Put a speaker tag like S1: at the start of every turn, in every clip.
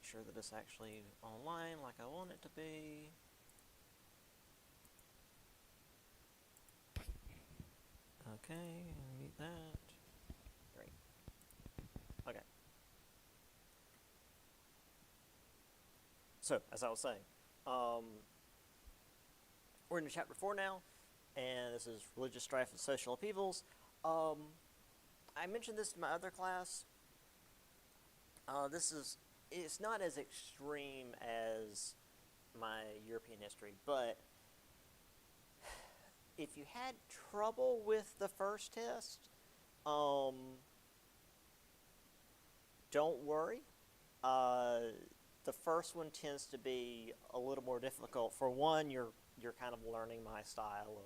S1: make sure that it's actually online like I want it to be. Okay, mute that. Great. Okay. So, as I was saying, we're in chapter 4 now, and this is religious strife and social upheavals. I mentioned this in my other class. It's not as extreme as my European history, but if you had trouble with the first test, don't worry. The first one tends to be a little more difficult. For one, you're kind of learning my style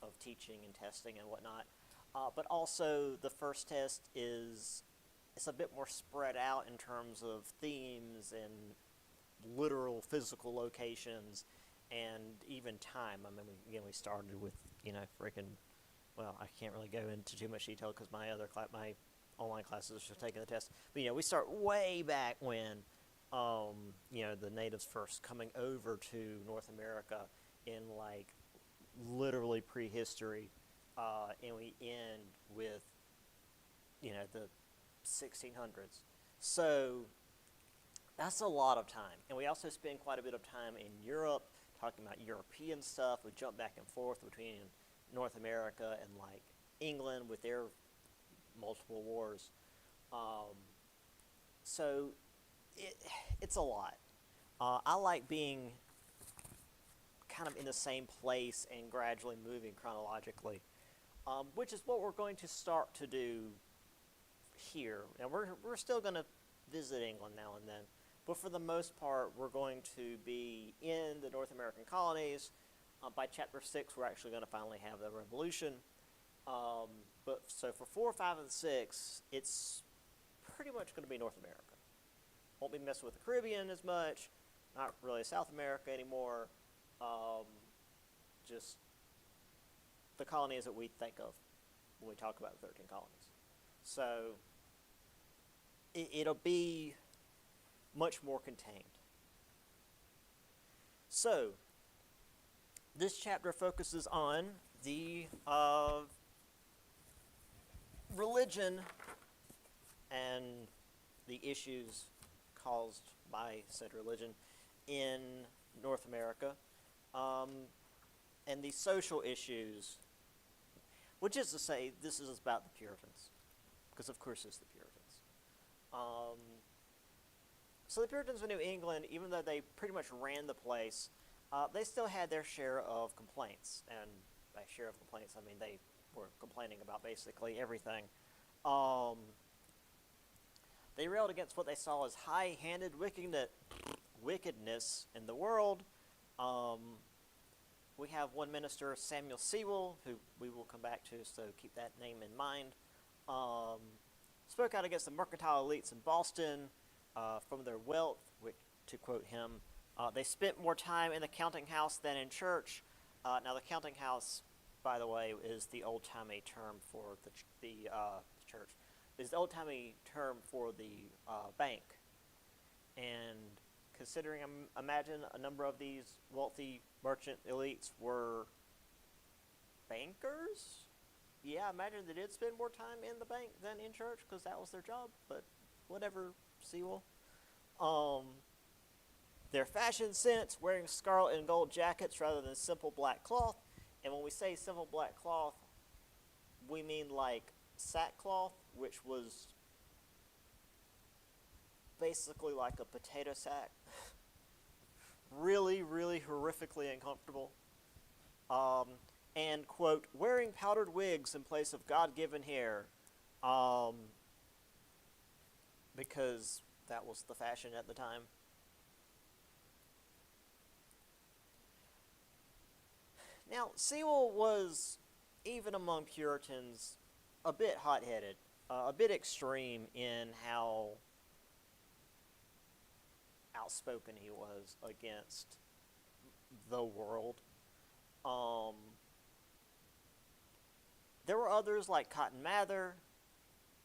S1: of teaching and testing and whatnot. But also, the first test it's a bit more spread out in terms of themes and literal physical locations and even time. I mean, we started with well, I can't really go into too much detail because my online classes are just taking the test. But we start way back when the natives first coming over to North America in like literally prehistory, and we end with the 1600s. So that's a lot of time, and we also spend quite a bit of time in Europe talking about European stuff. We jump back and forth between North America and like England with their multiple wars. So it's a lot. I like being kind of in the same place and gradually moving chronologically, which is what we're going to start to do here. Now we're still going to visit England now and then, but for the most part, we're going to be in the North American colonies. By chapter 6, we're actually going to finally have the revolution. But so for 4, 5, and 6, it's pretty much going to be North America. Won't be messing with the Caribbean as much. Not really South America anymore. Just the colonies that we think of when we talk about the 13 colonies. So it'll be much more contained. So this chapter focuses on the religion and the issues caused by said religion in North America, and the social issues, which is to say, this is about the Puritans, because of course it's the Puritans. So the Puritans of New England, even though they pretty much ran the place, they still had their share of complaints, and by share of complaints, I mean they were complaining about basically everything. They railed against what they saw as high-handed wickedness in the world. We have one minister, Samuel Sewall, who we will come back to, so keep that name in mind. Spoke out against the mercantile elites in Boston from their wealth, which, to quote him, they spent more time in the counting house than in church. Now, the counting house, by the way, is the old-timey term for the church. Is the old-timey term for the bank. And considering, imagine a number of these wealthy merchant elites were bankers. Yeah, imagine they did spend more time in the bank than in church because that was their job. But whatever, Sewell. Their fashion sense, wearing scarlet and gold jackets rather than simple black cloth. And when we say simple black cloth, we mean like sackcloth, which was basically like a potato sack. Really, really horrifically uncomfortable. And, quote, wearing powdered wigs in place of God-given hair, because that was the fashion at the time. Now, Sewall was, even among Puritans, a bit hot-headed, a bit extreme in how outspoken he was against the world. There were others like Cotton Mather.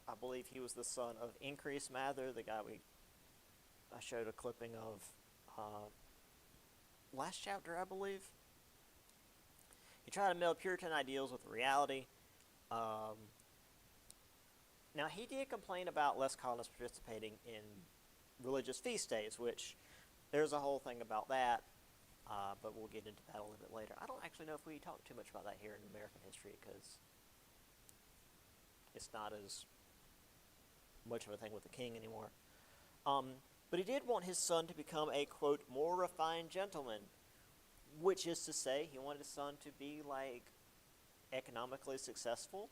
S1: I believe he was the son of Increase Mather, the guy we I showed a clipping of last chapter, I believe. He tried to meld Puritan ideals with reality. Um, Now, he did complain about less colonists participating in religious feast days, which there's a whole thing about that, but we'll get into that a little bit later. I don't actually know if we talk too much about that here in American history because it's not as much of a thing with the king anymore. But he did want his son to become a, quote, more refined gentleman, which is to say he wanted his son to be, like, economically successful.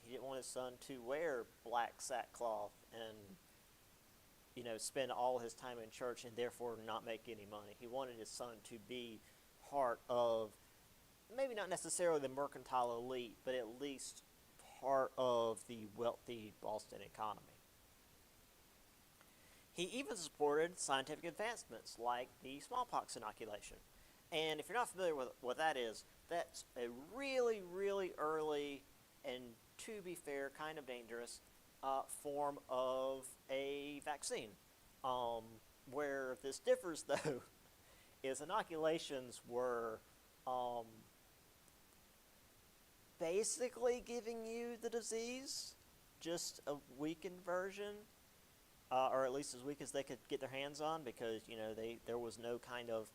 S1: He didn't want his son to wear black sackcloth and, spend all his time in church and therefore not make any money. He wanted his son to be part of, maybe not necessarily the mercantile elite, but at least part of the wealthy Boston economy. He even supported scientific advancements like the smallpox inoculation. And if you're not familiar with what that is, that's a really, really early and, to be fair, kind of dangerous form of a vaccine. Where this differs, though, is inoculations were basically giving you the disease, just a weakened version, or at least as weak as they could get their hands on, because there was no kind of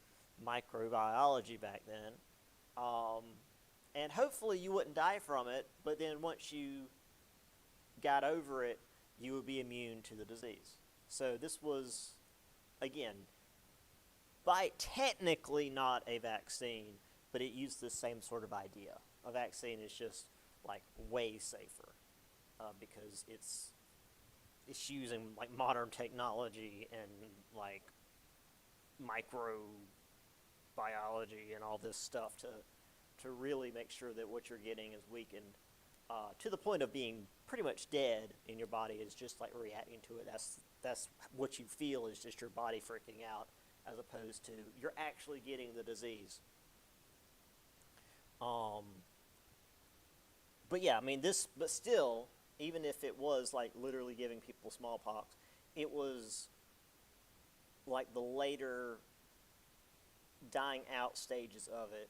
S1: microbiology back then. And hopefully you wouldn't die from it, but then once you got over it, you would be immune to the disease. So this was, again, by technically not a vaccine, but it used the same sort of idea. A vaccine is just like way safer because it's using like modern technology and like microbiology and all this stuff to really make sure that what you're getting is weakened to the point of being pretty much dead in your body is just like reacting to it. That's what you feel is just your body freaking out as opposed to you're actually getting the disease. But yeah, I mean but still, even if it was like literally giving people smallpox, it was like the later dying out stages of it.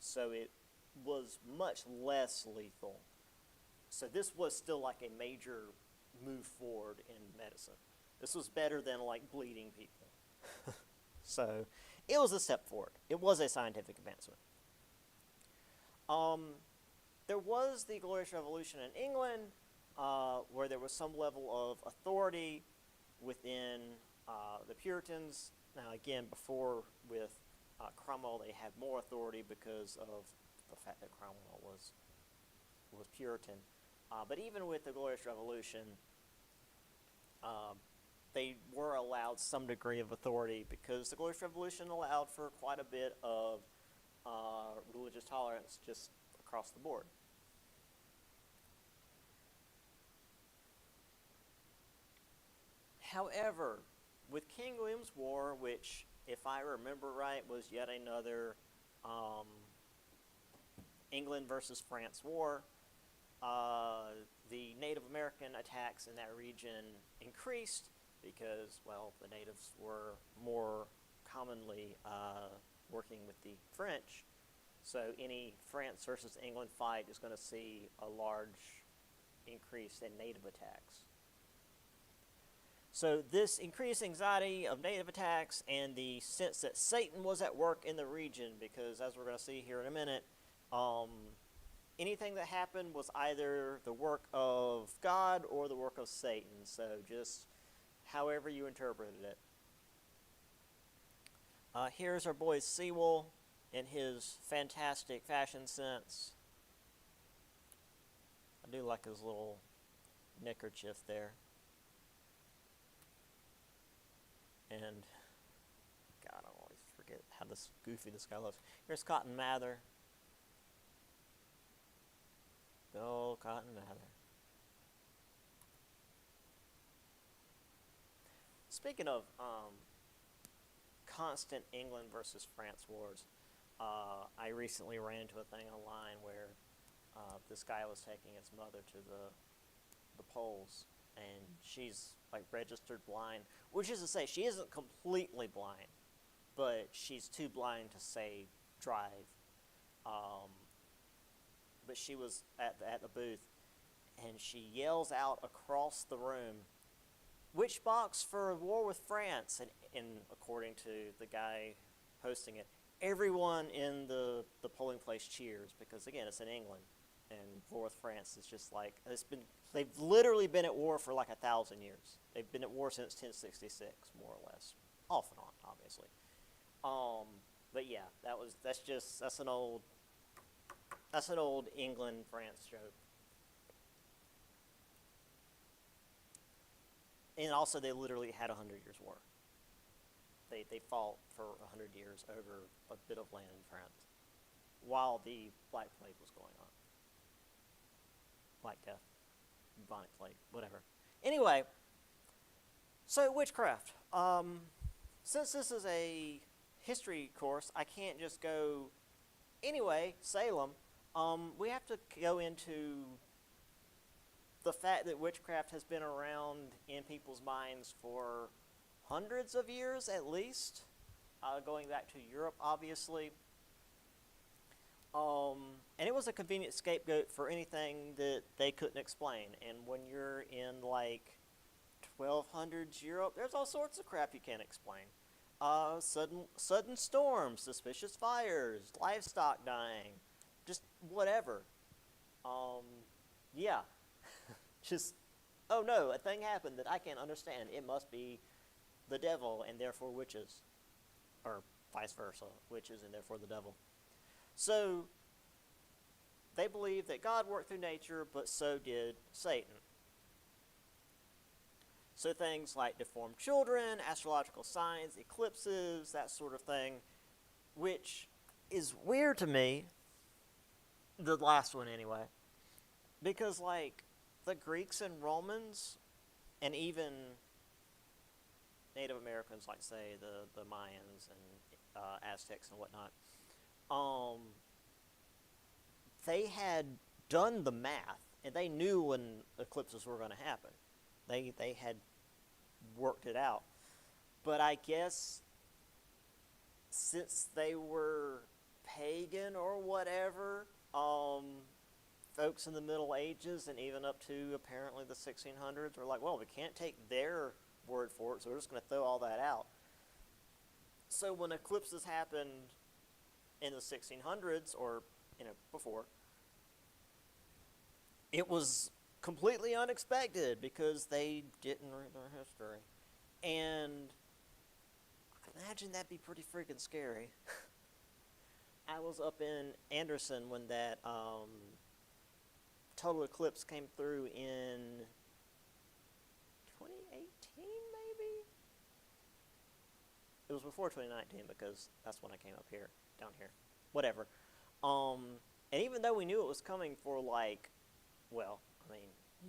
S1: So it was much less lethal. So this was still like a major move forward in medicine. This was better than like bleeding people. So it was a step forward. It was a scientific advancement. There was the Glorious Revolution in England, where there was some level of authority within the Puritans. Now again, before with Cromwell, they had more authority because of the fact that Cromwell was Puritan. But even with the Glorious Revolution, they were allowed some degree of authority because the Glorious Revolution allowed for quite a bit of religious tolerance just across the board. However, with King William's War, which, if I remember right, was yet another England versus France war, the Native American attacks in that region increased because, well, the natives were more commonly working with the French. So any France versus England fight is going to see a large increase in native attacks. So this increased anxiety of native attacks and the sense that Satan was at work in the region, because as we're going to see here in a minute, anything that happened was either the work of God or the work of Satan. So just however you interpreted it. Here's our boy Sewell in his fantastic fashion sense. I do like his little neckerchief there. And, God, I always forget how goofy this guy looks. Here's Cotton Mather. Good old Cotton Mather. Speaking of constant England versus France wars, I recently ran into a thing online where this guy was taking his mother to the polls, and she's like registered blind, which is to say she isn't completely blind, but she's too blind to say drive. Um, but she was at the booth, and she yells out across the room, "Which box for war with France?" And according to the guy hosting it, everyone in the polling place cheers because again it's in England, and war with France is just like they've literally been at war for like 1,000 years. They've been at war since 1066, more or less, off and on, obviously. But yeah, that's an old England France joke. And also, they literally had 100 years war. They fought for 100 years over a bit of land in France while the Black Plague was going on. Black Death, bubonic plague, whatever. Anyway, so witchcraft. Since this is a history course, I can't just go. Anyway, Salem. We have to go into the fact that witchcraft has been around in people's minds for hundreds of years at least, going back to Europe, obviously. And it was a convenient scapegoat for anything that they couldn't explain. And when you're in like 1200s Europe, there's all sorts of crap you can't explain. Sudden storms, suspicious fires, livestock dying, just whatever. Yeah. Just, oh no, a thing happened that I can't understand. It must be the devil and therefore witches. Or vice versa, witches and therefore the devil. So, they believe that God worked through nature, but so did Satan. So things like deformed children, astrological signs, eclipses, that sort of thing, which is weird to me, the last one anyway, because like the Greeks and Romans, and even Native Americans, like say the Mayans and Aztecs and whatnot, they had done the math, and they knew when eclipses were going to happen. They had worked it out. But I guess since they were pagan or whatever, folks in the Middle Ages and even up to apparently the 1600s were like, well, we can't take their word for it, so we're just going to throw all that out. So when eclipses happened in the 1600s or before, it was completely unexpected because they didn't read their history. And I imagine that'd be pretty freaking scary. I was up in Anderson when that total eclipse came through in 2018, maybe? It was before 2019 because that's when I came up here, down here. Whatever. And even though we knew it was coming for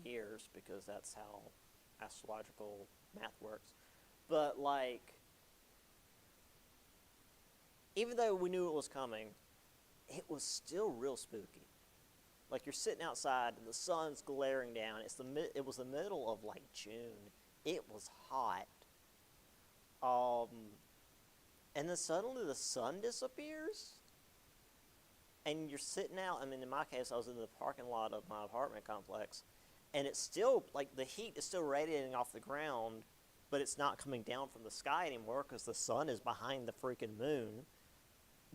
S1: years, because that's how astrological math works. But even though we knew it was coming, it was still real spooky. Like you're sitting outside and the sun's glaring down. It was the middle of June. It was hot. And then suddenly the sun disappears. And you're sitting out, in my case, I was in the parking lot of my apartment complex, and it's still, the heat is still radiating off the ground, but it's not coming down from the sky anymore because the sun is behind the freaking moon.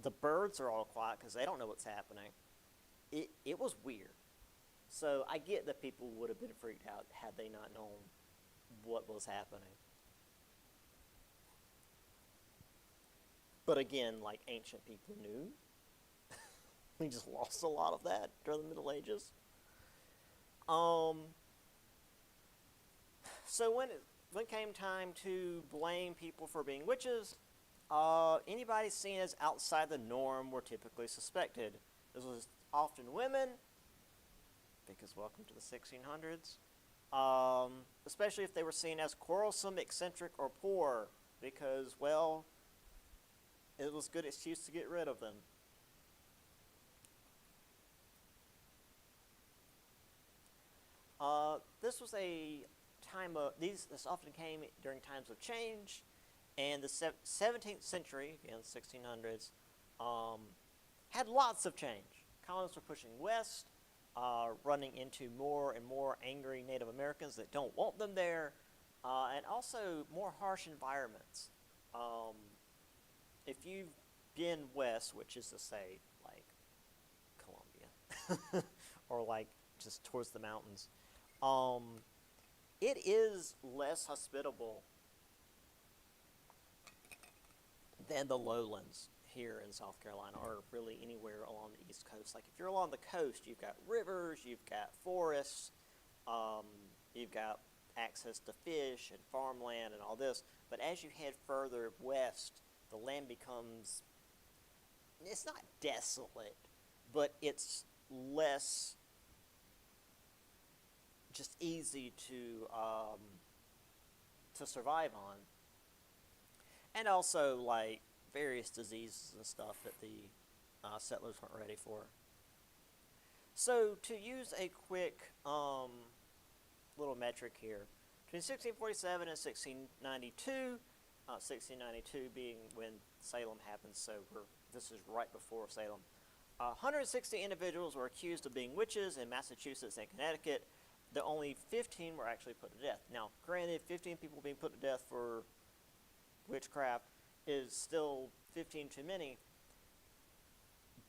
S1: The birds are all quiet because they don't know what's happening. It was weird. So I get that people would have been freaked out had they not known what was happening. But again, ancient people knew. We just lost a lot of that during the Middle Ages. So when it came time to blame people for being witches, anybody seen as outside the norm were typically suspected. This was often women, because welcome to the 1600s, especially if they were seen as quarrelsome, eccentric, or poor, because, well, it was a good excuse to get rid of them. This was a time of this often came during times of change, and the 17th century, again 1600s, had lots of change. Colonists were pushing west, running into more and more angry Native Americans that don't want them there, and also more harsh environments. If you've been west, which is to say, like Colombia, or like just towards the mountains, it is less hospitable than the lowlands here in South Carolina, or really anywhere along the East Coast. Like if you're along the coast, you've got rivers, you've got forests, you've got access to fish and farmland and all this. But as you head further west, the land becomes, it's not desolate, but it's less just easy to survive on. And also, like, various diseases and stuff that the settlers weren't ready for. So, to use a quick little metric here, between 1647 and 1692, 1692 being when Salem happened, so this is right before Salem, 160 individuals were accused of being witches in Massachusetts and Connecticut. The only 15 were actually put to death. Now, granted, 15 people being put to death for witchcraft is still 15 too many,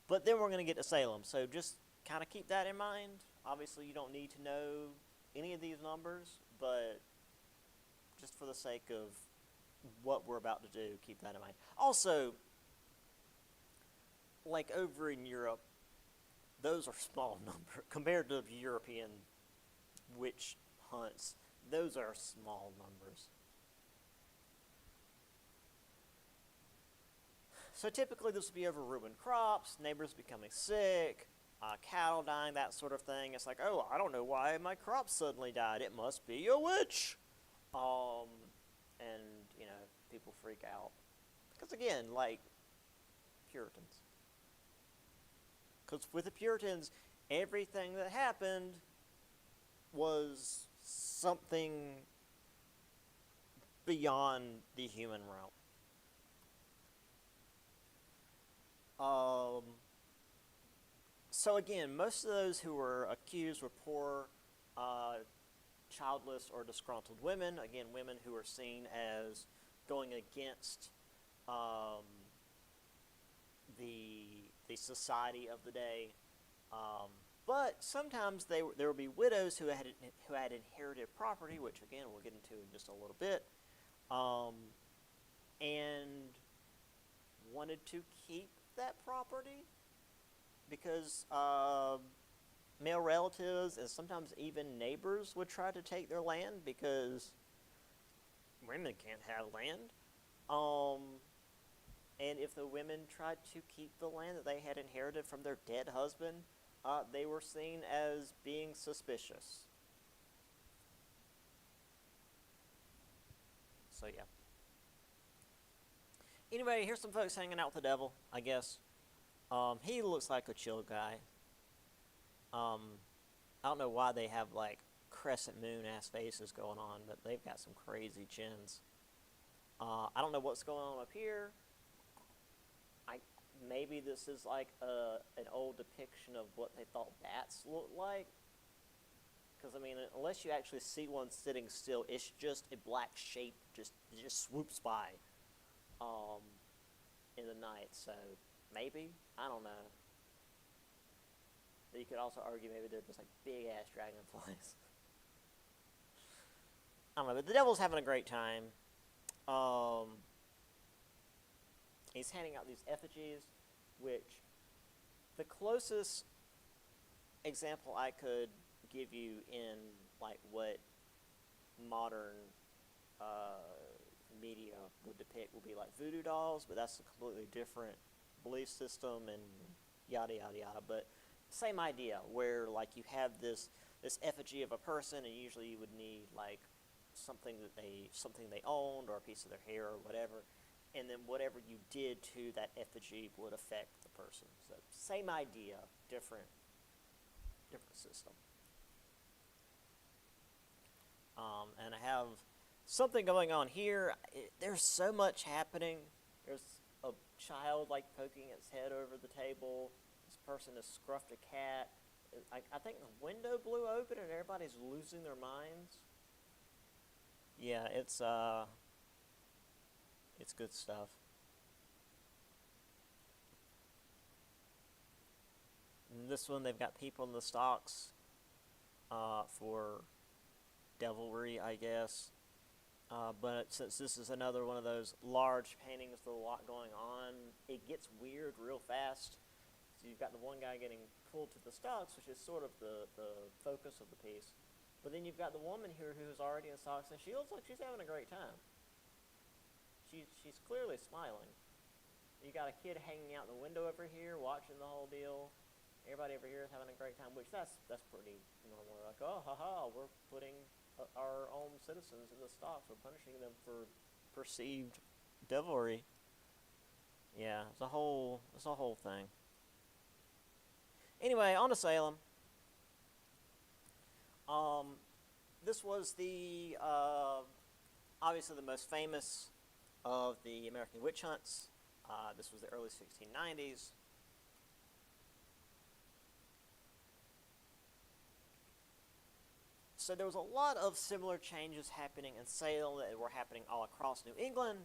S1: but then we're going to get to Salem, so just kind of keep that in mind. Obviously, you don't need to know any of these numbers, but just for the sake of what we're about to do, keep that in mind. Also, like over in Europe, those are small numbers compared to European witch hunts. Those are small numbers. So typically this will be over ruined crops, neighbors becoming sick, cattle dying, that sort of thing. It's like, oh, I don't know why my crops suddenly died. It must be a witch. And, you know, people freak out. Because again, like Puritans. Because with the Puritans, everything that happened was something beyond the human realm. So again, most of those who were accused were poor, childless, or disgruntled women. Again, women who were seen as going against the society of the day. But sometimes there would be widows who had inherited property, which again we'll get into in just a little bit, and wanted to keep that property because male relatives and sometimes even neighbors would try to take their land because women can't have land. And if the women tried to keep the land that they had inherited from their dead husband, they were seen as being suspicious. So yeah. Anyway, here's some folks hanging out with the devil, I guess. He looks like a chill guy. I don't know why they have like crescent moon ass faces going on, but they've got some crazy chins. I don't know what's going on up here. Maybe this is like an old depiction of what they thought bats looked like. Because I mean, unless you actually see one sitting still, it's just a black shape just swoops by in the night. So maybe, I don't know. But you could also argue maybe they're just like big ass dragonflies. I don't know, but the devil's having a great time. He's handing out these effigies, which the closest example I could give you in like what modern media would depict would be like voodoo dolls, but that's a completely different belief system and yada yada yada. But same idea, where like you have this effigy of a person, and usually you would need like something they owned or a piece of their hair or whatever, and then whatever you did to that effigy would affect the person. So same idea, different system. And I have something going on here. There's so much happening. There's a child like poking its head over the table. This person has scruffed a cat. I think the window blew open and everybody's losing their minds. Yeah, it's good stuff. And this one, they've got people in the stocks for devilry, I guess. But since this is another one of those large paintings with a lot going on, it gets weird real fast. So you've got the one guy getting pulled to the stocks, which is sort of the focus of the piece. But then you've got the woman here who's already in stocks, and she looks like she's having a great time. She's clearly smiling. You got a kid hanging out the window over here, watching the whole deal. Everybody over here is having a great time, which that's pretty normal. Like, oh, haha, we're putting our own citizens in the stocks. We're punishing them for perceived devilry. Yeah, it's a whole thing. Anyway, on to Salem. This was the obviously the most famous of the American witch hunts. This was the early 1690s. So there was a lot of similar changes happening in Salem that were happening all across New England.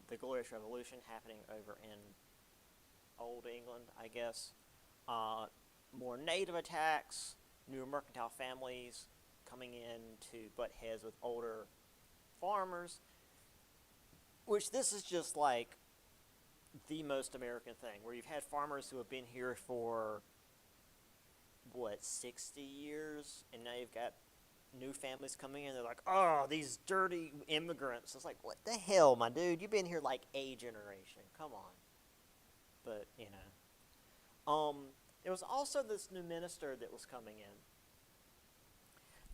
S1: The Glorious Revolution happening over in Old England, I guess. More native attacks, new mercantile families coming in to butt heads with older farmers, which this is just like the most American thing, where you've had farmers who have been here for, 60 years, and now you've got new families coming in. They're like, oh, these dirty immigrants. It's like, what the hell, my dude? You've been here like a generation. Come on. But, there was also this new minister that was coming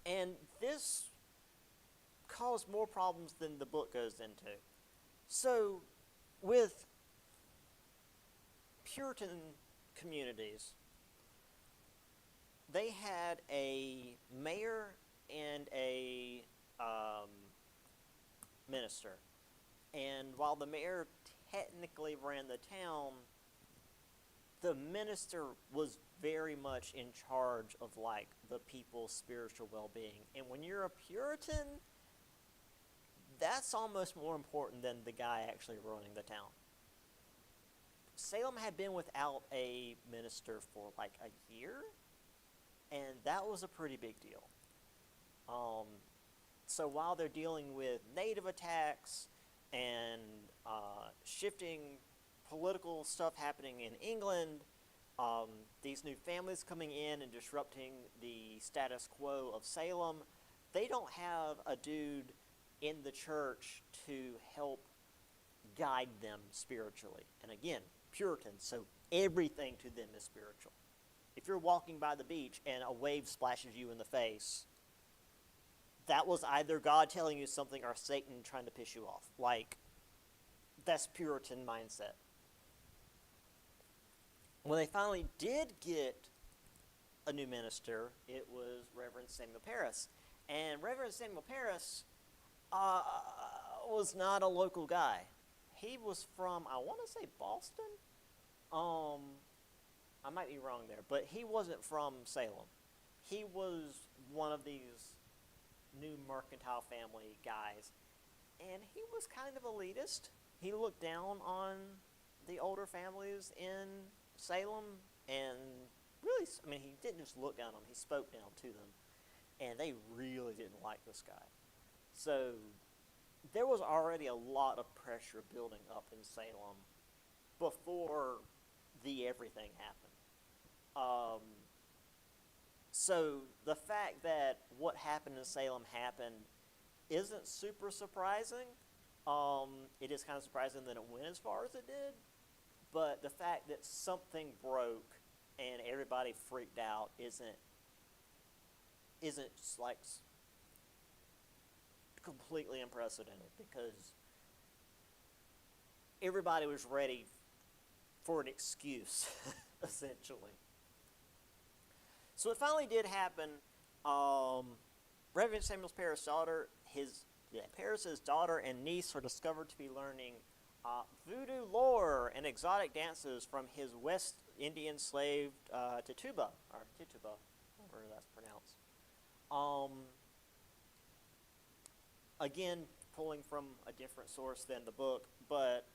S1: in. And this caused more problems than the book goes into. So, with Puritan communities, they had a mayor and a minister. And while the mayor technically ran the town, the minister was very much in charge of like the people's spiritual well-being. And when you're a Puritan, that's almost more important than the guy actually running the town. Salem had been without a minister for like a year, and that was a pretty big deal. So while they're dealing with native attacks and shifting political stuff happening in England, these new families coming in and disrupting the status quo of Salem, they don't have a dude in the church to help guide them spiritually. And again, Puritans, so everything to them is spiritual. If you're walking by the beach and a wave splashes you in the face, that was either God telling you something or Satan trying to piss you off. Like, that's Puritan mindset. When they finally did get a new minister, it was Reverend Samuel Parris. And Reverend Samuel Parris was not a local guy. He was from, I want to say Boston? I might be wrong there, but he wasn't from Salem. He was one of these new mercantile family guys, and he was kind of elitist. He looked down on the older families in Salem, and really, I mean, he didn't just look down on them, he spoke down to them, and they really didn't like this guy. So there was already a lot of pressure building up in Salem before the everything happened. So the fact that what happened in Salem happened isn't super surprising. It is kind of surprising that it went as far as it did, but the fact that something broke and everybody freaked out isn't just like completely unprecedented, because everybody was ready for an excuse, essentially. So it finally did happen. Reverend Samuel Parris' daughter, Parris's daughter and niece are discovered to be learning voodoo lore and exotic dances from his West Indian slave Tituba, or Tituba, however that's pronounced. Again, pulling from a different source than the book, but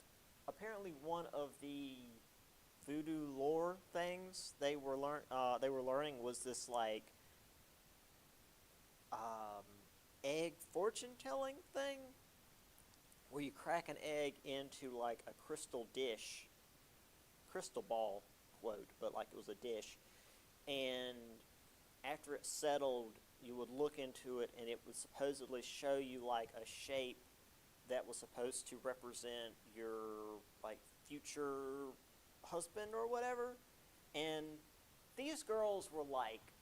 S1: apparently one of the voodoo lore things they were learning was this like egg fortune telling thing, where you crack an egg into like a crystal ball, quote, but like it was a dish, and after it settled, you would look into it, and it would supposedly show you like a shape that was supposed to represent your like future husband or whatever. And these girls were like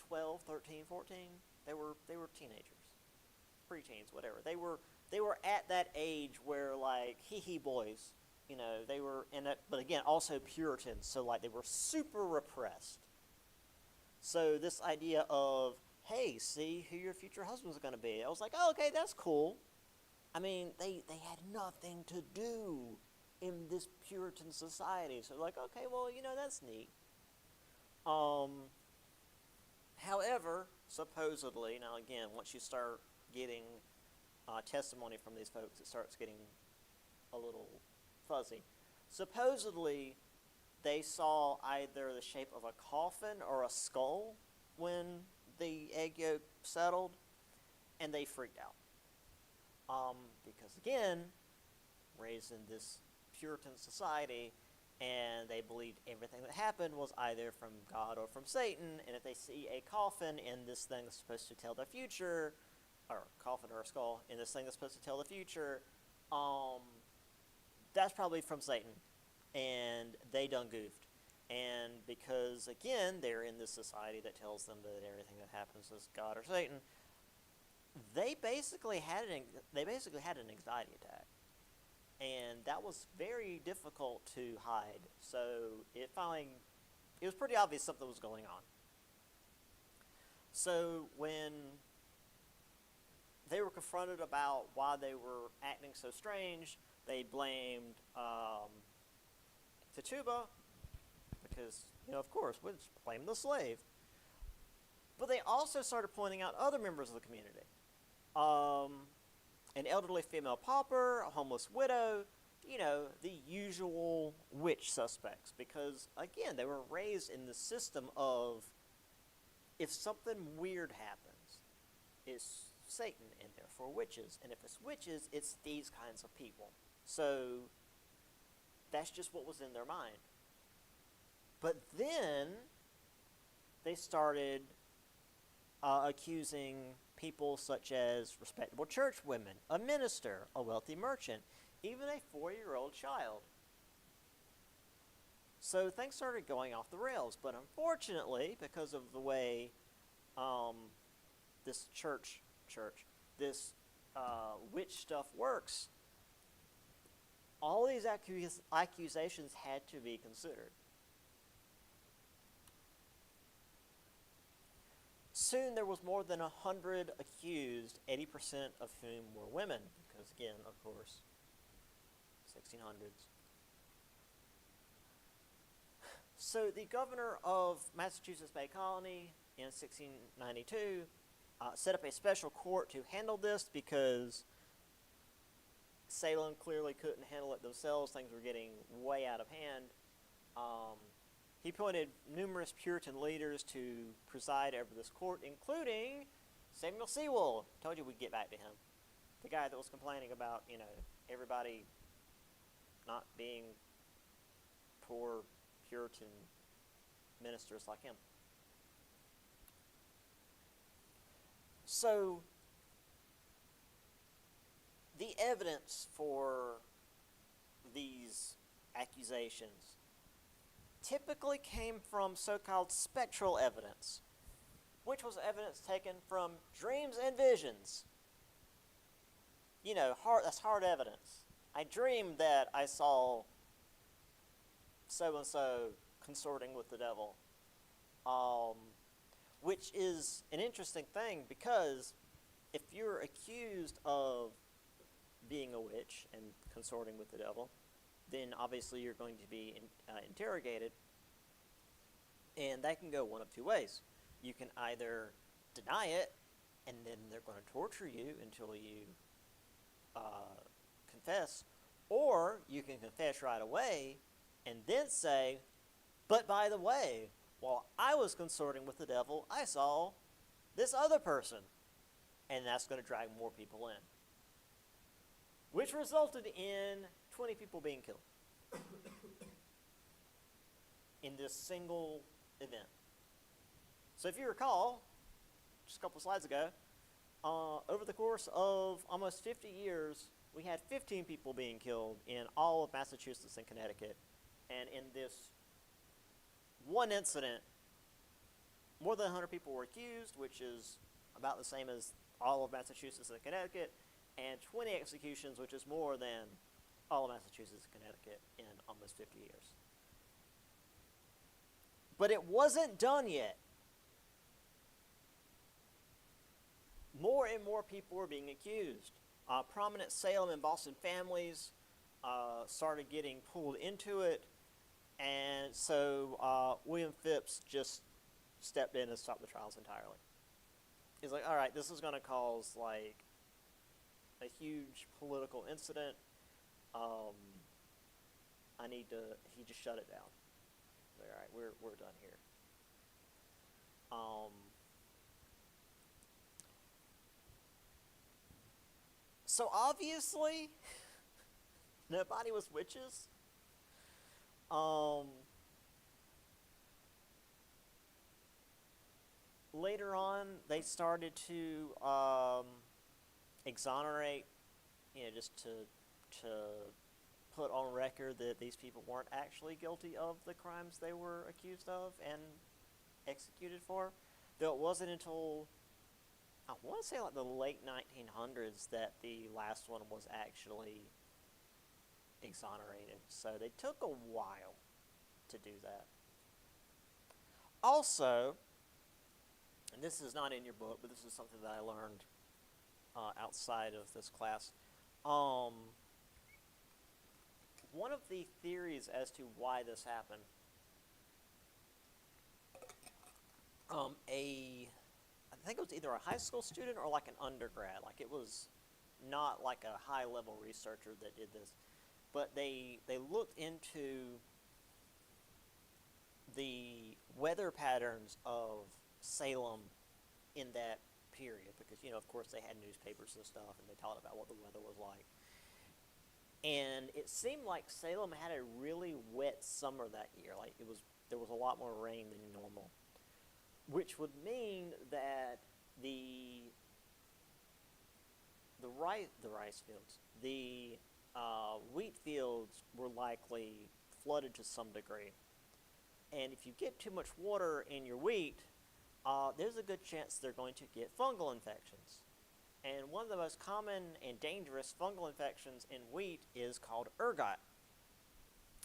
S1: 12, 13, 14. They were teenagers, preteens, whatever. They were at that age where like hee boys, you know, they were in it, but again also Puritans, so like they were super repressed. So this idea of, hey, see who your future husband's going to be. I was like, oh, okay, that's cool. I mean, they had nothing to do in this Puritan society. So like, okay, well, you know, that's neat. However, supposedly, now again, once you start getting testimony from these folks, it starts getting a little fuzzy. Supposedly, they saw either the shape of a coffin or a skull when the egg yolk settled, and they freaked out. Because again, raised in this Puritan society, and they believed everything that happened was either from God or from Satan, and if they see a coffin and this thing that's supposed to tell the future, or a coffin or a skull, and this thing that's supposed to tell the future, that's probably from Satan. And they done goofed. And because, again, they're in this society that tells them that everything that happens is God or Satan, they basically had an anxiety attack. And that was very difficult to hide. So it was pretty obvious something was going on. So when they were confronted about why they were acting so strange, they blamed Tituba, because, you know, of course, we'd just blame the slave. But they also started pointing out other members of the community. An elderly female pauper, a homeless widow, you know, the usual witch suspects. Because, again, they were raised in the system of, if something weird happens, it's Satan, and therefore witches. And if it's witches, it's these kinds of people. So that's just what was in their mind. But then they started accusing people such as respectable church women, a minister, a wealthy merchant, even a 4-year-old child. So things started going off the rails. But unfortunately, because of the way this this witch stuff works, all these accusations had to be considered. Soon there was more than 100 accused, 80% of whom were women, because again, of course, 1600s. So the governor of Massachusetts Bay Colony in 1692 set up a special court to handle this, because Salem clearly couldn't handle it themselves. Things were getting way out of hand. He appointed numerous Puritan leaders to preside over this court, including Samuel Sewall. Told you we'd get back to him. The guy that was complaining about, you know, everybody not being poor Puritan ministers like him. So the evidence for these accusations typically came from so-called spectral evidence, which was evidence taken from dreams and visions. You know, that's hard evidence. I dreamed that I saw so-and-so consorting with the devil. which is an interesting thing because if you're accused of being a witch and consorting with the devil, then obviously you're going to be interrogated, and that can go one of two ways. You can either deny it, and then they're going to torture you until you confess, or you can confess right away and then say, but by the way, while I was consorting with the devil, I saw this other person. And that's going to drag more people in. Which resulted in 20 people being killed in this single event. So if you recall, just a couple slides ago, over the course of almost 50 years, we had 15 people being killed in all of Massachusetts and Connecticut. And in this one incident, more than 100 people were accused, which is about the same as all of Massachusetts and Connecticut, and 20 executions, which is more than all of Massachusetts and Connecticut in almost 50 years. But it wasn't done yet. More and more people were being accused. Prominent Salem and Boston families started getting pulled into it, and so William Phipps just stepped in and stopped the trials entirely. He's like, all right, this is going to cause like a huge political incident. He just shut it down. Like, all right, we're done here. So obviously, nobody was witches. Later on, they started to exonerate, just to put on record that these people weren't actually guilty of the crimes they were accused of and executed for. Though it wasn't until, I want to say like the late 1900s that the last one was actually exonerated. So they took a while to do that. Also, and this is not in your book, but this is something that I learned outside of this class. One of the theories as to why this happened, I think it was either a high school student or like an undergrad. Like it was not like a high-level researcher that did this, but they looked into the weather patterns of Salem in that period because, of course they had newspapers and stuff and they talked about what the weather was like. And it seemed like Salem had a really wet summer that year. Like there was a lot more rain than normal, which would mean that the rice fields, the wheat fields were likely flooded to some degree. And if you get too much water in your wheat, there's a good chance they're going to get fungal infections. And one of the most common and dangerous fungal infections in wheat is called ergot.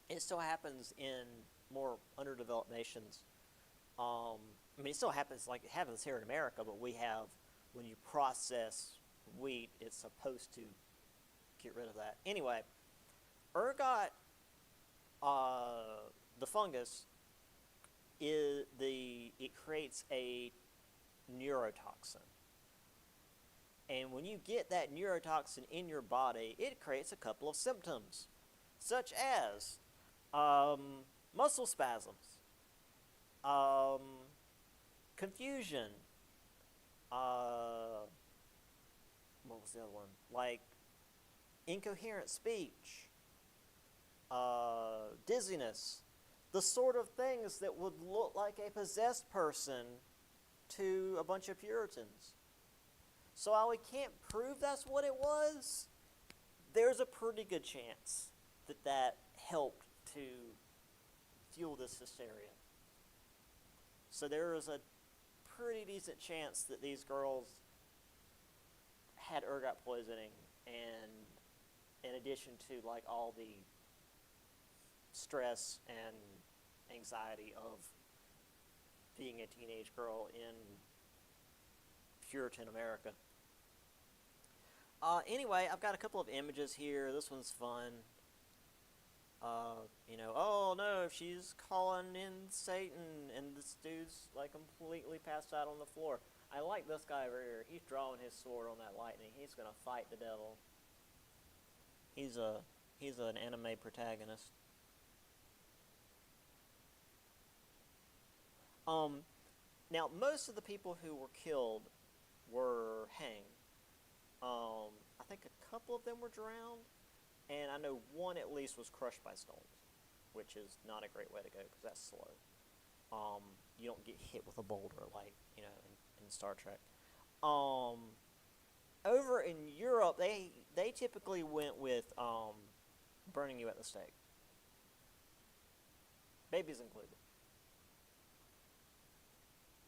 S1: It still happens in more underdeveloped nations. It still happens, like it happens here in America, but we have, when you process wheat, it's supposed to get rid of that. Anyway, ergot, the fungus, it creates a neurotoxin. And when you get that neurotoxin in your body, it creates a couple of symptoms, such as muscle spasms, confusion, what was the other one? Like incoherent speech, dizziness, the sort of things that would look like a possessed person to a bunch of Puritans. So while we can't prove that's what it was, there's a pretty good chance that that helped to fuel this hysteria. So there is a pretty decent chance that these girls had ergot poisoning, and in addition to like all the stress and anxiety of being a teenage girl in Puritan America. Anyway, I've got a couple of images here. This one's fun. Oh no, she's calling in Satan, and this dude's like completely passed out on the floor. I like this guy over here. He's drawing his sword on that lightning. He's gonna fight the devil. He's an anime protagonist. Now most of the people who were killed were hanged. I think a couple of them were drowned, and I know one at least was crushed by stones, which is not a great way to go because that's slow. You don't get hit with a boulder like in Star Trek. Over in Europe, they typically went with burning you at the stake, babies included.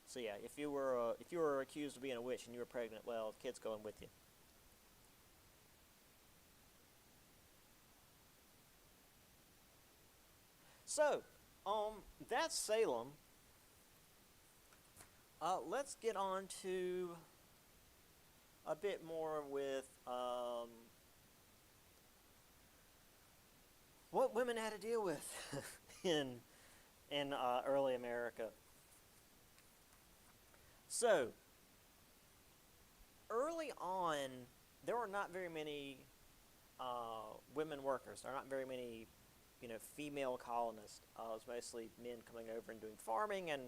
S1: So yeah, if you were accused of being a witch and you were pregnant, well, the kid's going with you. So, that's Salem. Let's get on to a bit more with what women had to deal with in early America. So, early on, there were not very many women workers. There are not very many, female colonists. It was mostly men coming over and doing farming and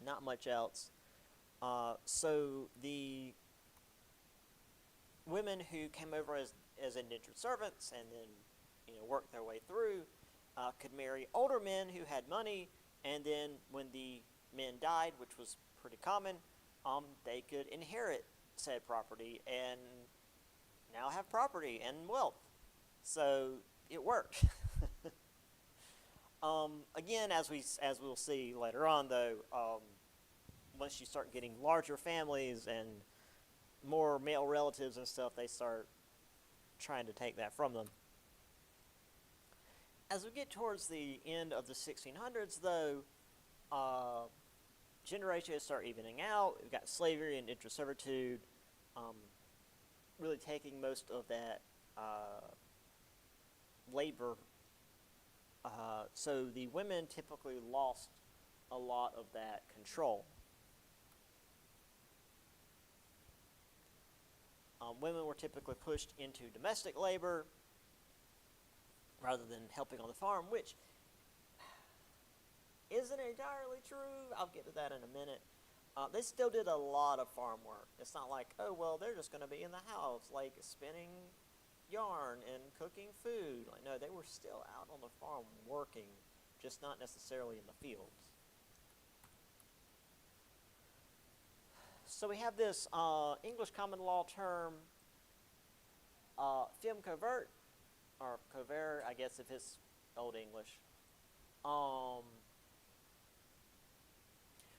S1: not much else. So the women who came over as indentured servants and then, worked their way through, could marry older men who had money, and then when the men died, which was pretty common, they could inherit said property and now have property and wealth. So it worked. Again, as we'll see later on, though, once you start getting larger families and more male relatives and stuff, they start trying to take that from them. As we get towards the end of the 1600s, though, gender ratios start evening out. We've got slavery and indentured servitude really taking most of that labor. So the women typically lost a lot of that control. Women were typically pushed into domestic labor rather than helping on the farm, which isn't entirely true. I'll get to that in a minute. They still did a lot of farm work. It's not like, oh, well, they're just going to be in the house, like spinning yarn and cooking food. Like, no, they were still out on the farm working, just not necessarily in the fields. So we have this English common law term, femme covert, or couvert, I guess if it's Old English.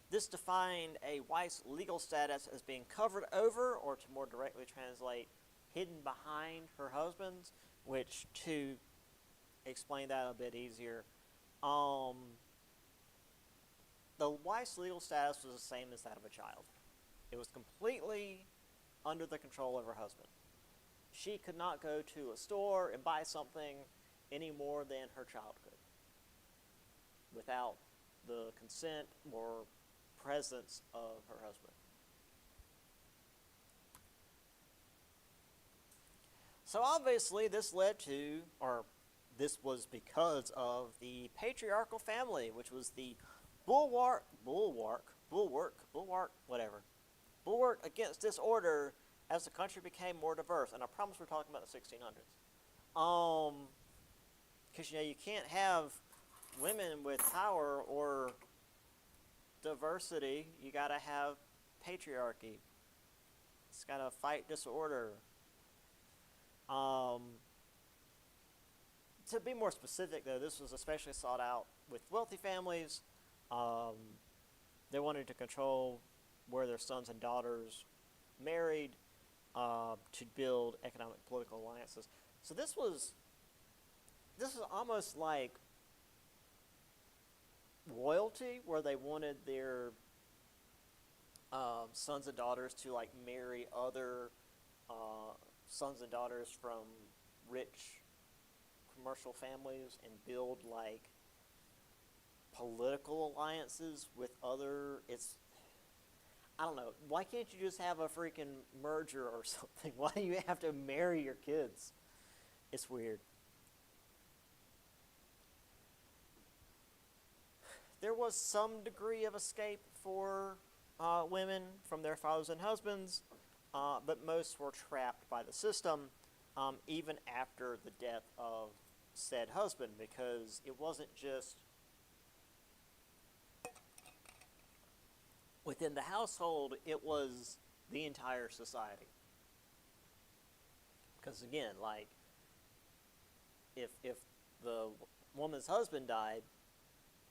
S1: This defined a wife's legal status as being covered over, or to more directly translate, hidden behind her husband's, which, to explain that a bit easier, the wife's legal status was the same as that of a child. It was completely under the control of her husband. She could not go to a store and buy something any more than her child could without the consent or presence of her husband. So obviously this led to, or this was because of the patriarchal family, which was the bulwark against disorder as the country became more diverse. And I promise we're talking about the 1600s. Because, you can't have women with power or diversity. You got to have patriarchy. It's got to fight disorder. To be more specific, though, this was especially sought out with wealthy families. They wanted to control where their sons and daughters married to build economic political alliances. So this was almost like royalty, where they wanted their sons and daughters to like marry other uh, sons and daughters from rich commercial families and build like political alliances with other. It's I don't know. Why can't you just have a freaking merger or something? Why do you have to marry your kids? It's weird. There was some degree of escape for women from their fathers and husbands, but most were trapped by the system, even after the death of said husband, because it wasn't just within the household, it was the entire society. Because again, like, if the woman's husband died,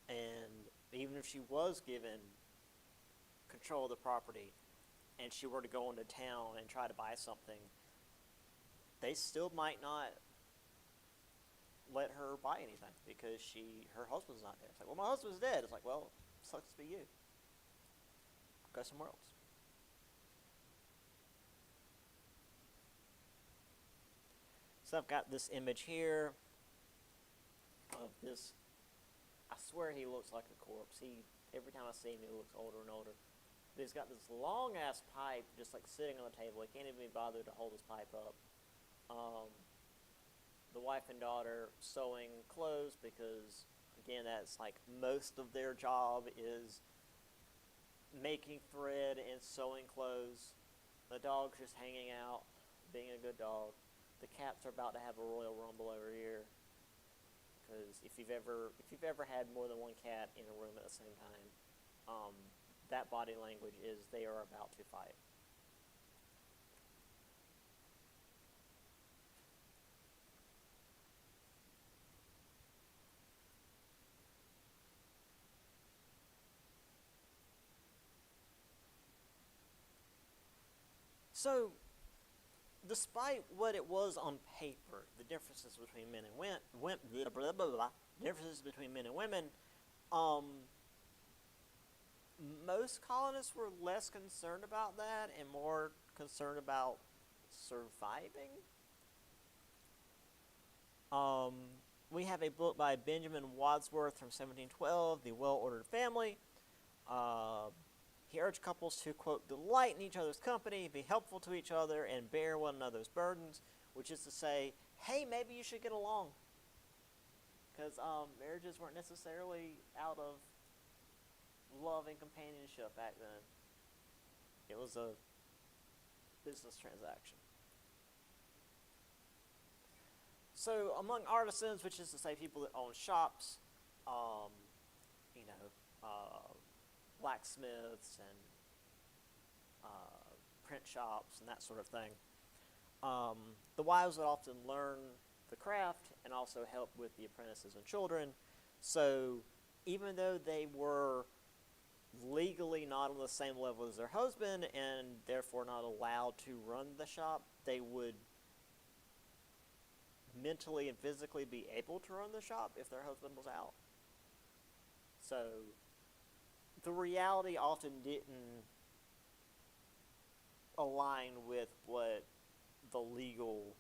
S1: and even if she was given control of the property, and she were to go into town and try to buy something, they still might not let her buy anything because her husband's not there. It's like, well, my husband's dead. It's like, well, sucks to be you. Go somewhere else. So I've got this image here of this. I swear he looks like a corpse. Every time I see him, he looks older and older. But he's got this long ass pipe just like sitting on the table. He can't even be bothered to hold his pipe up. The wife and daughter sewing clothes because, again, that's like most of their job is making thread and sewing clothes. The dog's just hanging out, being a good dog. The cats are about to have a royal rumble over here. Because if you've ever had more than one cat in a room at the same time, that body language is they are about to fight. So, despite what it was on paper, the differences between men and differences between men and women, most colonists were less concerned about that and more concerned about surviving. We have a book by Benjamin Wadsworth from 1712, The Well-Ordered Family. He urged couples to, quote, delight in each other's company, be helpful to each other, and bear one another's burdens, which is to say, hey, maybe you should get along. Because marriages weren't necessarily out of love and companionship back then. It was a business transaction. So among artisans, which is to say people that own shops, you know, blacksmiths and print shops and that sort of thing, the wives would often learn the craft and also help with the apprentices and children. So even though they were legally not on the same level as their husband and therefore not allowed to run the shop, they would mentally and physically be able to run the shop if their husband was out. So the reality often didn't align with what the legal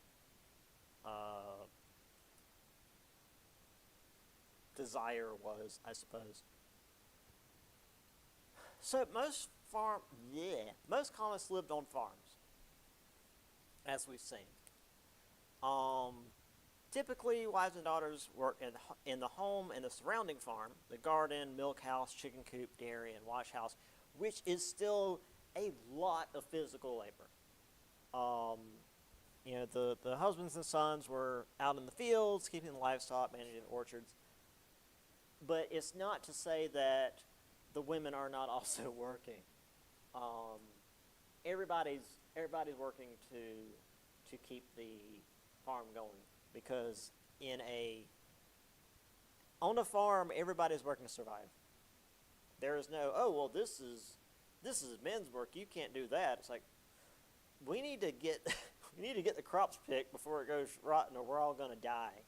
S1: desire was, I suppose. So most colonists lived on farms, as we've seen. Typically, wives and daughters worked in the home and the surrounding farm, the garden, milk house, chicken coop, dairy, and wash house, which is still a lot of physical labor. You know, the husbands and sons were out in the fields, keeping the livestock, managing the orchards. But it's not to say that the women are not also working. Everybody's working to keep the farm going, because on a farm everybody's working to survive. There is no, oh well, this is men's work, you can't do that. It's like we need to get the crops picked before it goes rotten or we're all going to die.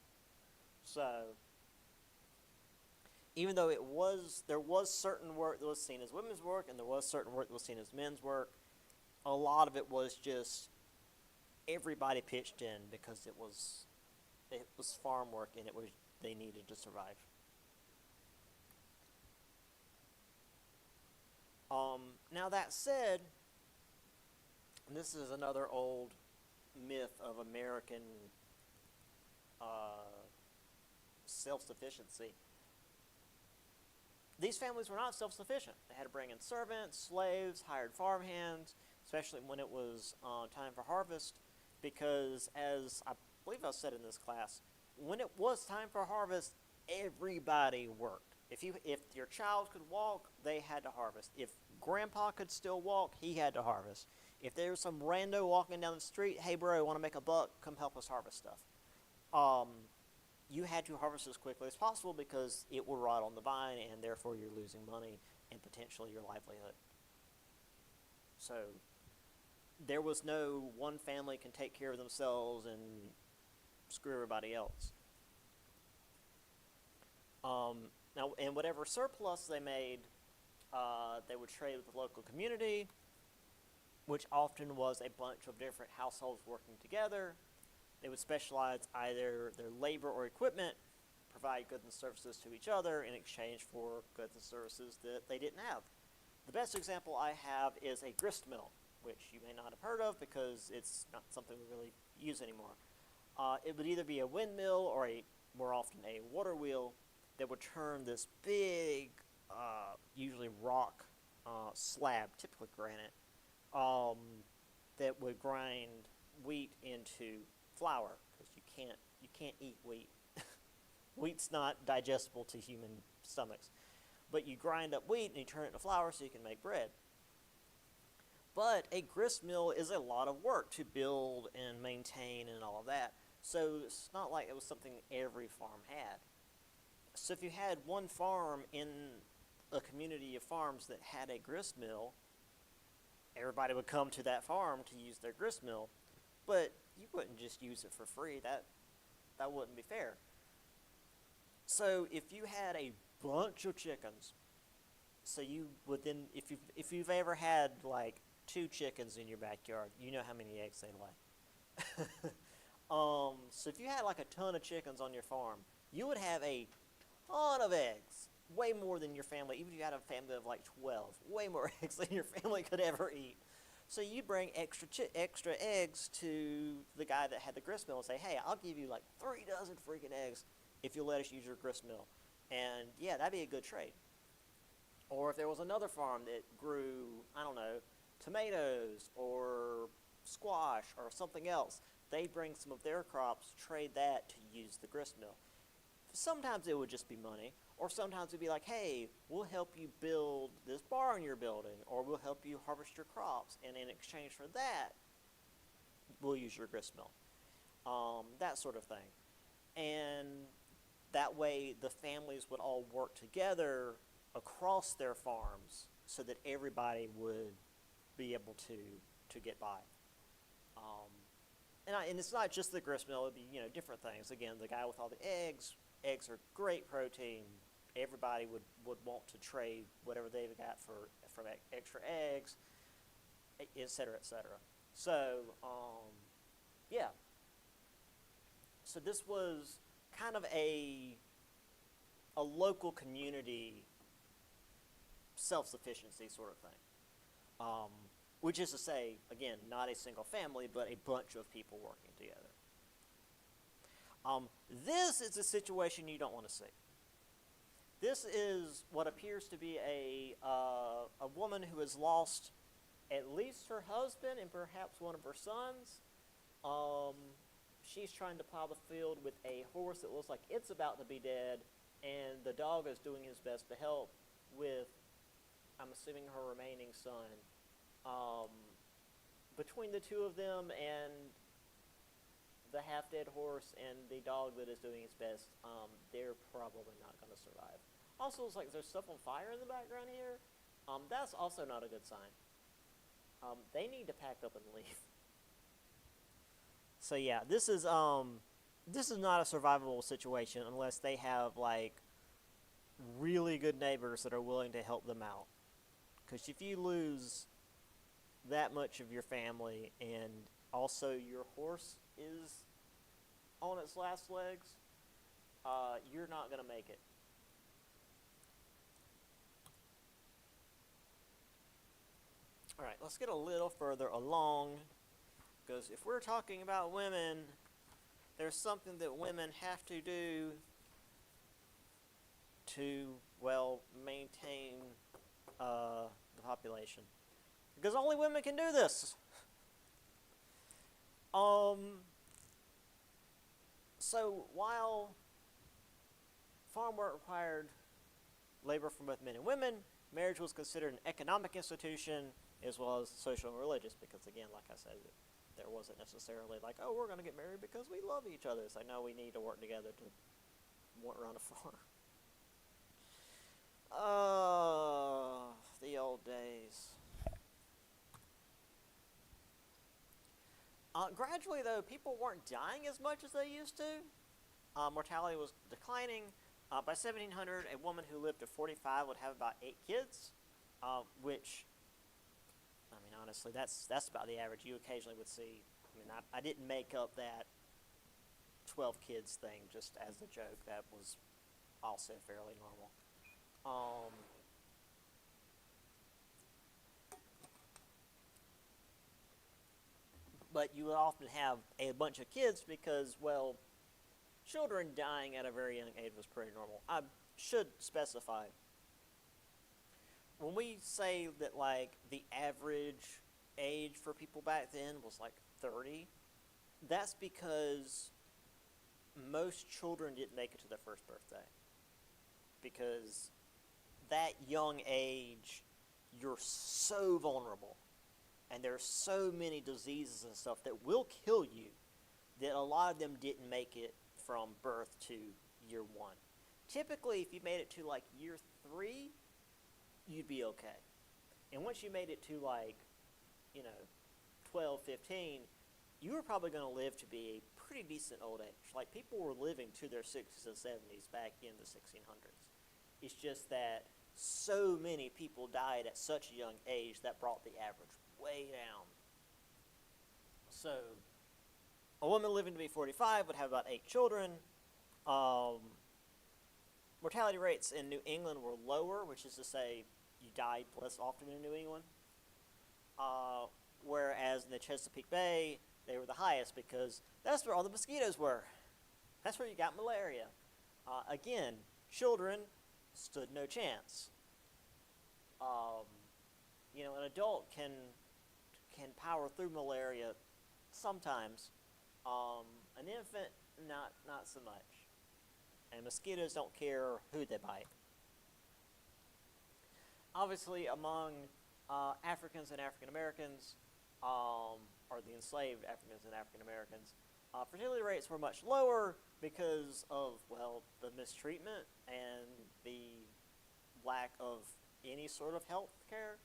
S1: So even though there was certain work that was seen as women's work and there was certain work that was seen as men's work, a lot of it was just everybody pitched in because it was farm work and they needed to survive. Now that said, this is another old myth of American self-sufficiency. These families were not self-sufficient. They had to bring in servants, slaves, hired farmhands, especially when it was time for harvest, because as I believe I said in this class, when it was time for harvest, everybody worked. If your child could walk, they had to harvest. If grandpa could still walk, he had to harvest. If there was some rando walking down the street, hey bro, want to make a buck? Come help us harvest stuff. You had to harvest as quickly as possible because it will rot on the vine, and therefore you're losing money and potentially your livelihood. So there was no one family can take care of themselves and screw everybody else. Now, and whatever surplus they made, they would trade with the local community, which often was a bunch of different households working together. They would specialize either their labor or equipment, provide goods and services to each other in exchange for goods and services that they didn't have. The best example I have is a grist mill, which you may not have heard of because it's not something we really use anymore. It would either be a windmill or more often a water wheel that would turn this big, usually rock slab, typically granite, that would grind wheat into flour, because you can't eat wheat. Wheat's not digestible to human stomachs. But you grind up wheat and you turn it into flour so you can make bread. But a grist mill is a lot of work to build and maintain and all of that. So it's not like it was something every farm had. So if you had one farm in a community of farms that had a grist mill, everybody would come to that farm to use their grist mill. But you wouldn't just use it for free. That wouldn't be fair. So if you had a bunch of chickens, so you would then, if you've ever had like 2 chickens in your backyard, you know how many eggs they lay. So if you had like a ton of chickens on your farm, you would have a ton of eggs, way more than your family, even if you had a family of like 12, way more eggs than your family could ever eat. So you bring extra eggs to the guy that had the grist mill and say, hey, I'll give you like 3 dozen freaking eggs if you'll let us use your grist mill. And yeah, that'd be a good trade. Or if there was another farm that grew, I don't know, tomatoes or squash or something else, they'd bring some of their crops, trade that to use the grist mill. Sometimes it would just be money, or sometimes it'd be like, hey, we'll help you build this barn you're building, or we'll help you harvest your crops, and in exchange for that, we'll use your grist mill. That sort of thing. And that way the families would all work together across their farms so that everybody would be able to get by. And it's not just the grist mill, it'd be different things. Again, the guy with all the eggs are great protein. Everybody would want to trade whatever they've got for extra eggs, et cetera, et cetera. So, yeah. So this was kind of a local community self-sufficiency sort of thing. Which is to say, again, not a single family, but a bunch of people working together. This is a situation you don't want to see. This is what appears to be a woman who has lost at least her husband and perhaps one of her sons. She's trying to plow the field with a horse that looks like it's about to be dead, and the dog is doing his best to help with, I'm assuming, her remaining son. Between the two of them and the half-dead horse and the dog that is doing its best, they're probably not going to survive. Also, it's like there's stuff on fire in the background here. That's also not a good sign. They need to pack up and leave. So yeah, this is not a survivable situation unless they have like really good neighbors that are willing to help them out. Because if you lose that much of your family and also your horse is on its last legs, you're not going to make it. All right, let's get a little further along, because if we're talking about women, there's something that women have to do to, well, maintain the population. Because only women can do this. So while farm work required labor from both men and women, marriage was considered an economic institution as well as social and religious, because again, like I said, there wasn't necessarily like, oh, we're going to get married because we love each other. It's like, no, we need to work together to run a farm. The old days. Gradually, though, people weren't dying as much as they used to. Mortality was declining. By 1700, a woman who lived to 45 would have about 8 kids, which, I mean, honestly, that's about the average. You occasionally would see. I mean, I didn't make up that 12 kids thing just as a joke. That was also fairly normal. But you would often have a bunch of kids because, well, children dying at a very young age was pretty normal. I should specify, when we say that, like, the average age for people back then was like 30, that's because most children didn't make it to their first birthday. Because that young age, you're so vulnerable. And there's so many diseases and stuff that will kill you that a lot of them didn't make it from birth to year 1. Typically, if you made it to like year 3, you'd be okay. And once you made it to like, 12, 15, you were probably going to live to be a pretty decent old age. Like, people were living to their 60s and 70s back in the 1600s. It's just that so many people died at such a young age that brought the average way down. So, a woman living to be 45 would have about 8 children. Mortality rates in New England were lower, which is to say you died less often in New England. Whereas in the Chesapeake Bay, they were the highest because that's where all the mosquitoes were. That's where you got malaria. Again, children stood no chance. An adult can power through malaria sometimes. An infant, not so much. And mosquitoes don't care who they bite. Obviously, among Africans and African Americans, or the enslaved Africans and African Americans, fertility rates were much lower because of, well, the mistreatment and the lack of any sort of health care.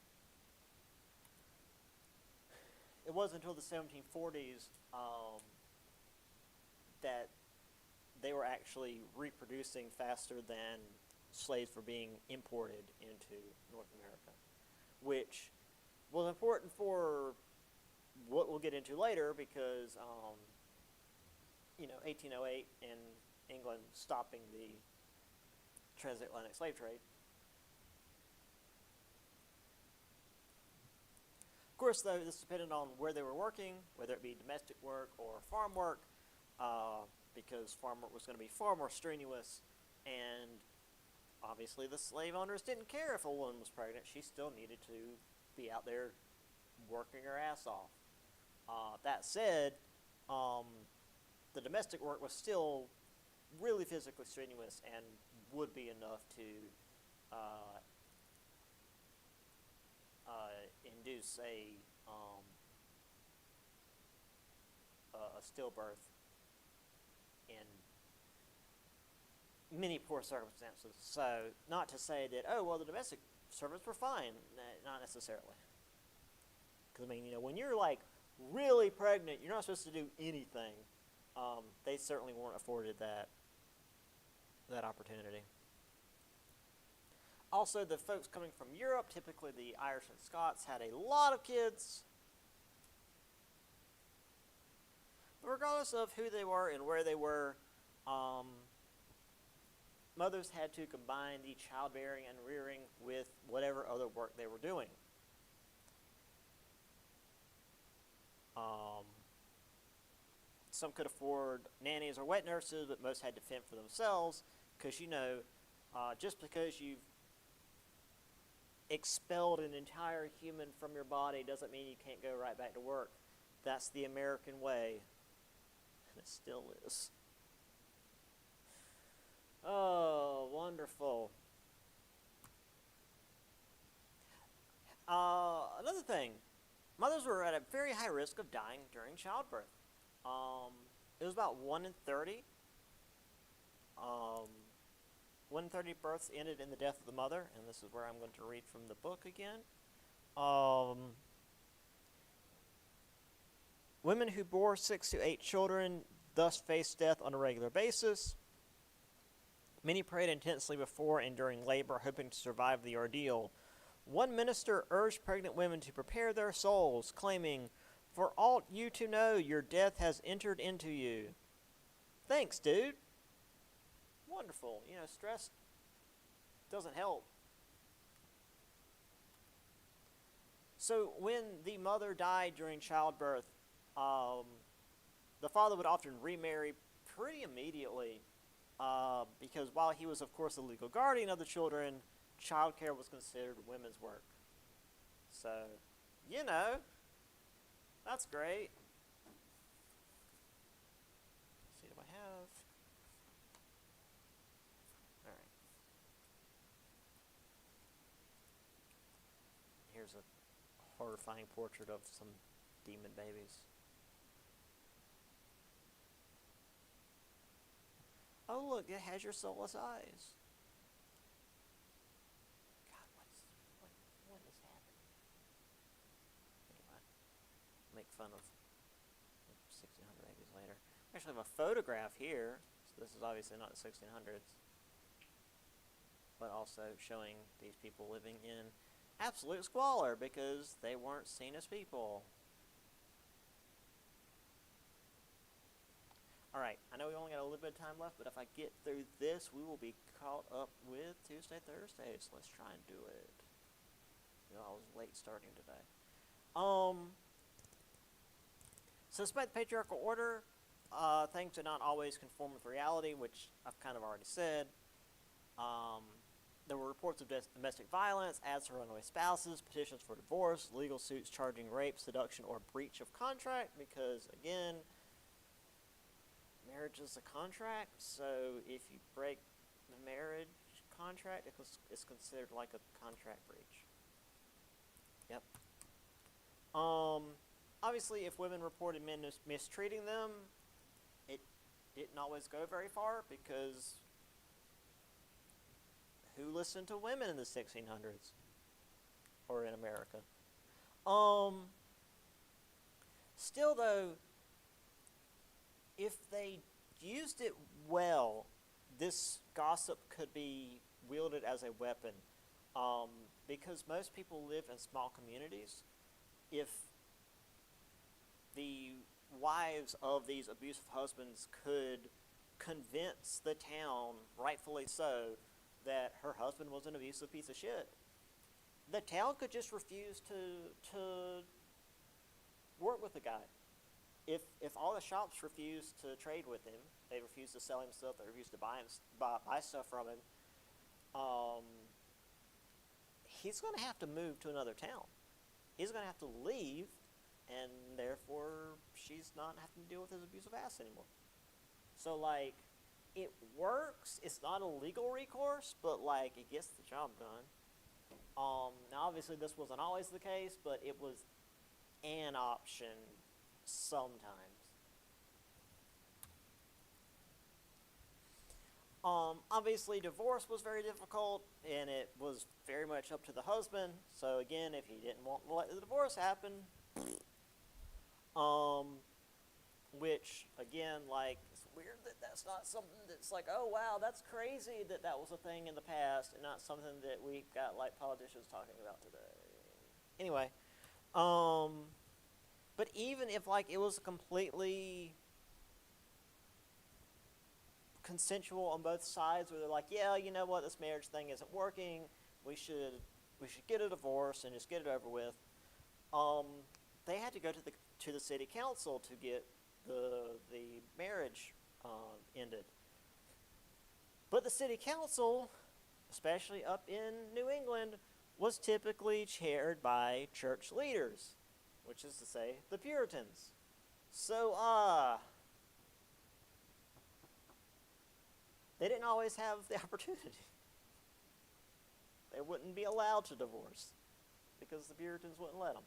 S1: It wasn't until the 1740s that they were actually reproducing faster than slaves were being imported into North America, which was important for what we'll get into later because, 1808 in England stopping the transatlantic slave trade. Of course, though, this depended on where they were working, whether it be domestic work or farm work, because farm work was going to be far more strenuous, and obviously the slave owners didn't care if a woman was pregnant. She still needed to be out there working her ass off. That said, the domestic work was still really physically strenuous and would be enough to induce a stillbirth in many poor circumstances. So, not to say that, oh, well, the domestic servants were fine. Not necessarily. Because, when you're, like, really pregnant, you're not supposed to do anything. They certainly weren't afforded that opportunity. Also, the folks coming from Europe, typically the Irish and Scots, had a lot of kids. But regardless of who they were and where they were, mothers had to combine the childbearing and rearing with whatever other work they were doing. Some could afford nannies or wet nurses, but most had to fend for themselves because, just because you've expelled an entire human from your body doesn't mean you can't go right back to work. That's the American way, and it still is. Oh, wonderful. Another thing, mothers were at a very high risk of dying during childbirth. It was about 1 in 30. 1 in 30 births ended in the death of the mother, and this is where I'm going to read from the book again. Women who bore 6 to 8 children thus faced death on a regular basis. Many prayed intensely before and during labor, hoping to survive the ordeal. One minister urged pregnant women to prepare their souls, claiming, "For aught you to know, your death has entered into you." Thanks, dude. Wonderful. Stress doesn't help. So when the mother died during childbirth, the father would often remarry pretty immediately because while he was, of course, the legal guardian of the children, childcare was considered women's work. So, that's great. Let's see, do I have? All right. Here's a horrifying portrait of some demon babies. Oh, look, it has your soulless eyes. God, what is happening? Anyway, make fun of 1600 babies later. I actually have a photograph here. So this is obviously not the 1600s. But also showing these people living in absolute squalor because they weren't seen as people. Alright, I know we only got a little bit of time left, but if I get through this, we will be caught up with Tuesday, Thursday, so let's try and do it. I was late starting today. So despite the patriarchal order, things did not always conform with reality, which I've kind of already said. There were reports of domestic violence, ads for runaway spouses, petitions for divorce, legal suits charging rape, seduction, or breach of contract, because, again, marriage is a contract, so if you break the marriage contract, it's considered like a contract breach. Yep. Obviously, if women reported men mistreating them, it didn't always go very far because who listened to women in the 1600s or in America? Still, though, if they used it well, this gossip could be wielded as a weapon. Because most people live in small communities, if the wives of these abusive husbands could convince the town, rightfully so, that her husband was an abusive piece of shit, the town could just refuse to work with the guy. If all the shops refuse to trade with him, they refuse to sell him stuff, they refuse to buy stuff from him, he's going to have to move to another town. He's going to have to leave, and therefore she's not having to deal with his abusive ass anymore. So, it works. It's not a legal recourse, but, it gets the job done. Now, obviously, this wasn't always the case, but it was an option sometimes. Obviously, divorce was very difficult, and it was very much up to the husband. So again, if he didn't want to let the divorce happen, which again, weird that that's not something that's like, oh wow, that's crazy that that was a thing in the past and not something that we got like politicians talking about today. Anyway, but even if like it was completely consensual on both sides, where they're like, yeah, you know what, this marriage thing isn't working, we should get a divorce and just get it over with. They had to go to the city council to get the marriage ended. But the city council, especially up in New England, was typically chaired by church leaders, which is to say, the Puritans. So, they didn't always have the opportunity. They wouldn't be allowed to divorce because the Puritans wouldn't let them.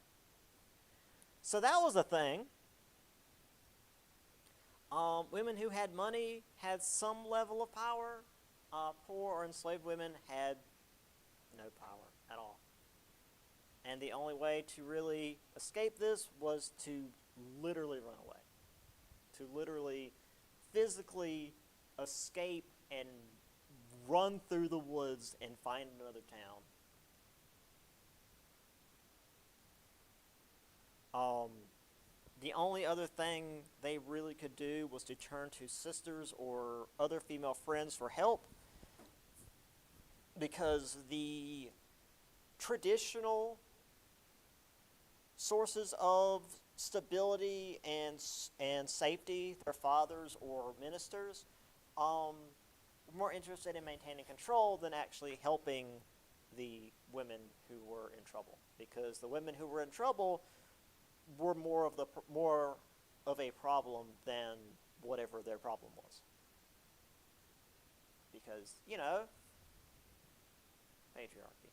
S1: So that was a thing. Women who had money had some level of power. Poor or enslaved women had no power at all. And the only way to really escape this was to literally run away. To literally, physically escape and run through the woods and find another town. The only other thing they really could do was to turn to sisters or other female friends for help, because the traditional sources of stability and safety, their fathers or ministers, were more interested in maintaining control than actually helping the women who were in trouble, because the women who were in trouble were more of a problem than whatever their problem was. Because, patriarchy.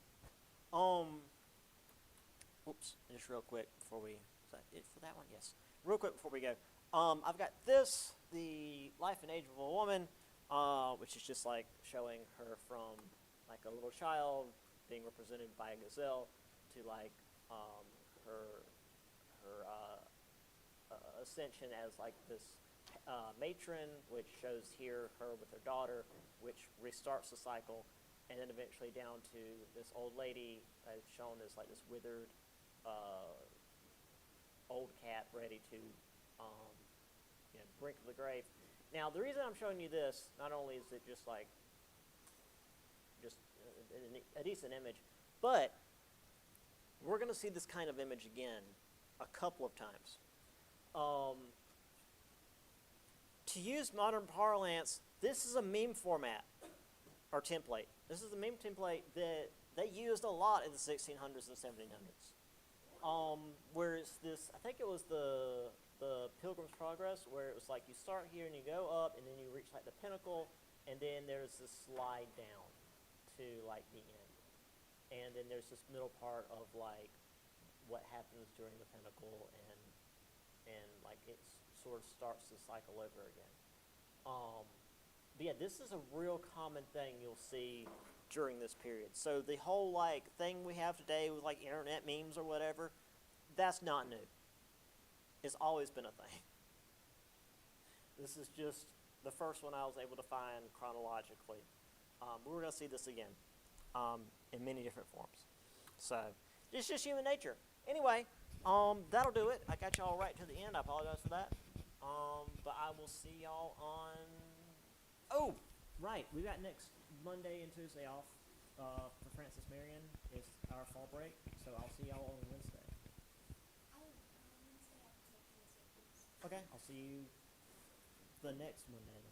S1: Just real quick before we, is that it for that one? Yes. Real quick before we go. I've got this, the Life and Age of a Woman, which is just like showing her from like a little child being represented by a gazelle to like her ascension as like this matron, which shows here her with her daughter, which restarts the cycle, and then eventually down to this old lady shown as like this withered old cat ready to brink of the grave. Now, the reason I'm showing you this, not only is it just like a decent image, but we're going to see this kind of image again a couple of times. To use modern parlance, this is a meme format or template. This is the meme template that they used a lot in the 1600s and 1700s. Whereas this, I think it was the Pilgrim's Progress, where it was like you start here and you go up, and then you reach like the pinnacle, and then there's this slide down to like the end, and then there's this middle part of like what happens during the pinnacle, and like it sort of starts the cycle over again. But yeah, this is a real common thing you'll see during this period. So the whole like thing we have today with like internet memes or whatever, that's not new. It's always been a thing. This is just the first one I was able to find chronologically. We're going to see this again in many different forms. So it's just human nature. Anyway, that'll do it. I got y'all right to the end. I apologize for that. But I will see y'all on... Oh, right. We got next Monday and Tuesday off for Francis Marion. It's our fall break. So I'll see y'all on Wednesday. Okay, I'll see you the next Monday.